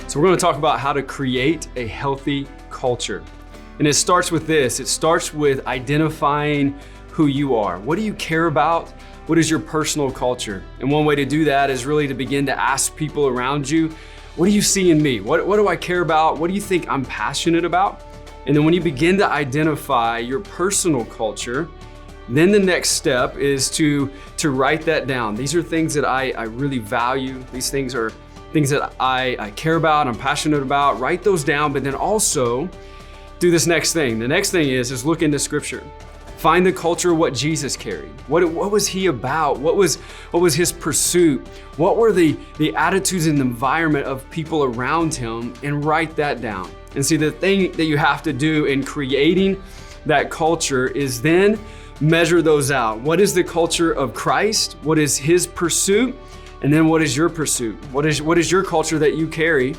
So we're going to talk about how to create a healthy culture. And it starts with this. It starts with identifying who you are. What do you care about? What is your personal culture? And one way to do that is really to begin to ask people around you, what do you see in me? What do I care about? What do you think I'm passionate about? And then when you begin to identify your personal culture, then the next step is to write that down. These are things that I really value. These things are things that I care about, I'm passionate about. Write those down, but then also do this next thing. The next thing is look into Scripture. Find the culture of what Jesus carried. What was he about? What was his pursuit? What were the attitudes and the environment of people around him? And write that down. And see, the thing that you have to do in creating that culture is then measure those out. What is the culture of Christ? What is his pursuit? And then what is your pursuit? What is your culture that you carry?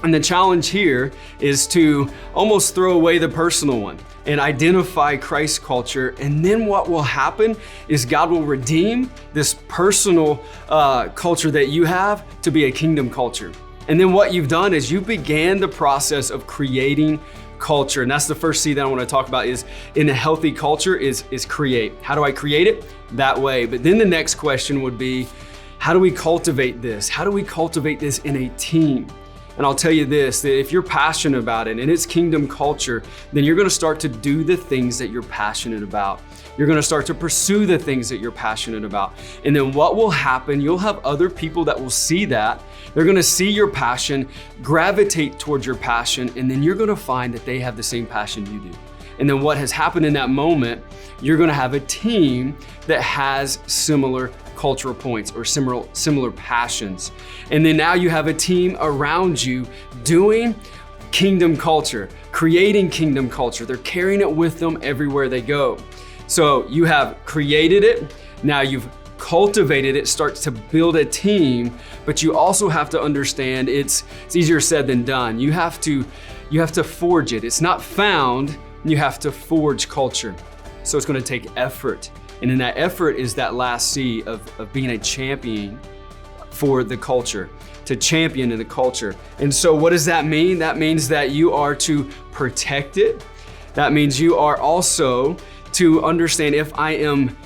And the challenge here is to almost throw away the personal one and identify Christ's culture. And then what will happen is God will redeem this personal culture that you have to be a kingdom culture. And then what you've done is you began the process of creating culture. And that's the first C that I want to talk about is in a healthy culture is create. How do I create it? That way. But then the next question would be, how do we cultivate this? How do we cultivate this in a team? And I'll tell you this, that if you're passionate about it and it's kingdom culture, then you're gonna start to do the things that you're passionate about. You're gonna start to pursue the things that you're passionate about. And then what will happen, you'll have other people that will see that. They're gonna see your passion, gravitate towards your passion, and then you're gonna find that they have the same passion you do. And then what has happened in that moment, you're gonna have a team that has similar cultural points or similar passions. And then now you have a team around you doing kingdom culture, creating kingdom culture. They're carrying it with them everywhere they go. So you have created it, now you've cultivated it, starts to build a team, but you also have to understand it's easier said than done. You have to forge it. It's not found, you have to forge culture. So it's gonna take effort. And in that effort is that last C of being a champion for the culture, to champion in the culture. And so what does that mean? That means that you are to protect it. That means you are also to understand, if I am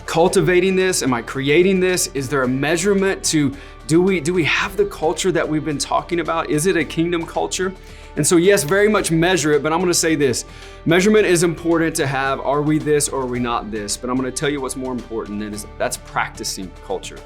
cultivating this, am I creating this? Is there a measurement to, do we have the culture that we've been talking about? Is it a kingdom culture? And so yes, very much measure it, but I'm gonna say this. Measurement is important to have. Are we this or are we not this? But I'm gonna tell you what's more important, and that's practicing culture.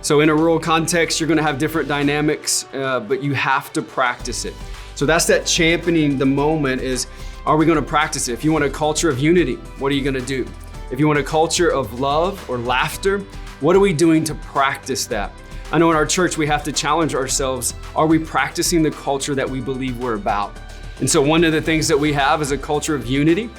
So in a rural context, you're gonna have different dynamics, but you have to practice it. So that's that championing the moment is, are we gonna practice it? If you want a culture of unity, what are you gonna do? If you want a culture of love or laughter, what are we doing to practice that? I know in our church, we have to challenge ourselves. Are we practicing the culture that we believe we're about? And so one of the things that we have is a culture of unity.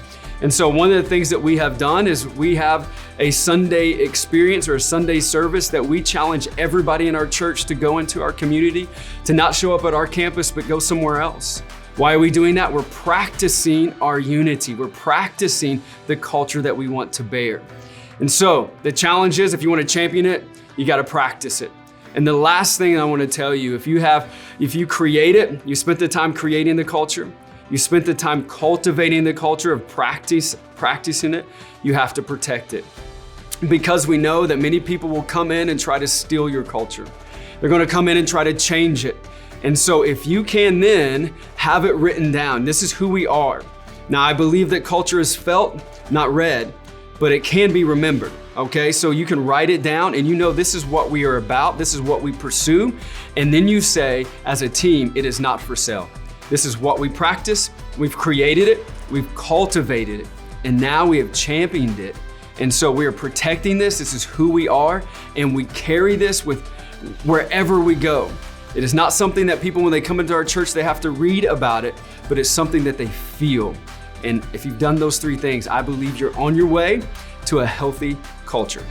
And so one of the things that we have done is we have a Sunday experience or a Sunday service that we challenge everybody in our church to go into our community, to not show up at our campus, but go somewhere else. Why are we doing that? We're practicing our unity. We're practicing the culture that we want to bear. And so the challenge is, if you want to champion it, you got to practice it. And the last thing I want to tell you, if you create it, you spent the time creating the culture, you spent the time cultivating the culture of practicing it, you have to protect it. Because we know that many people will come in and try to steal your culture. They're going to come in and try to change it. And so if you can then have it written down, this is who we are. Now I believe that culture is felt, not read, but it can be remembered. Okay, so you can write it down and you know this is what we are about, this is what we pursue, and then you say, as a team, it is not for sale. This is what we practice, we've created it, we've cultivated it, and now we have championed it. And so we are protecting this is who we are, and we carry this with wherever we go. It is not something that people, when they come into our church, they have to read about it, but it's something that they feel. And if you've done those three things, I believe you're on your way to a healthy culture.